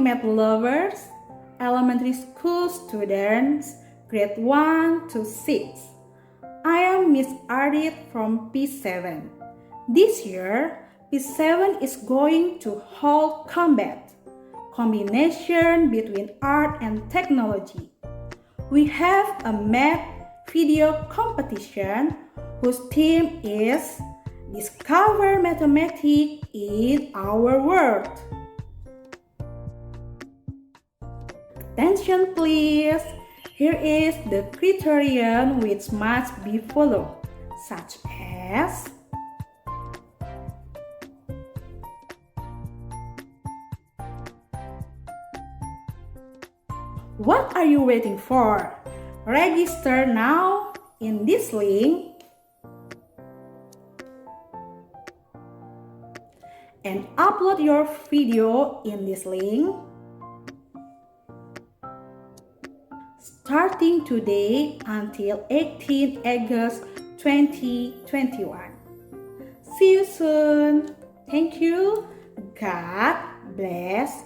math lovers, elementary school students, grade 1 to 6. I am Miss Ardit from P7. This year, P7 is going to hold combat, combination between art and technology. We have a math video competition whose theme is Discover Mathematics in Our World. Attention please! Here is the criterion which must be followed, such as what are you waiting for? Register now in this link and upload your video in this link starting today until 18 August 2021. See you soon. Thank you. God bless